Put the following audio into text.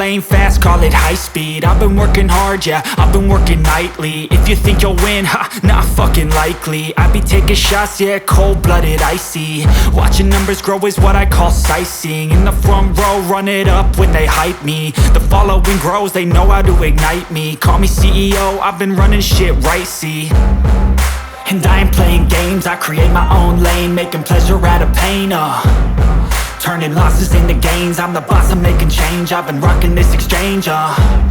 lane fast, call it high speed. I've been working hard, yeah, I've been working nightly. If you think you'll win, ha, not fucking likely. I be taking shots, yeah, cold-blooded, icy. Watching numbers grow is what I call sightseeing. In the front row, run it up when they hype me. The following grows, they know how to ignite me. Call me CEO, I've been running shit right, see. And I ain't playing games, I create my own lane, making pleasure out of pain, turning losses into gains. I'm the boss, I'm making change, I've been rocking this exchange,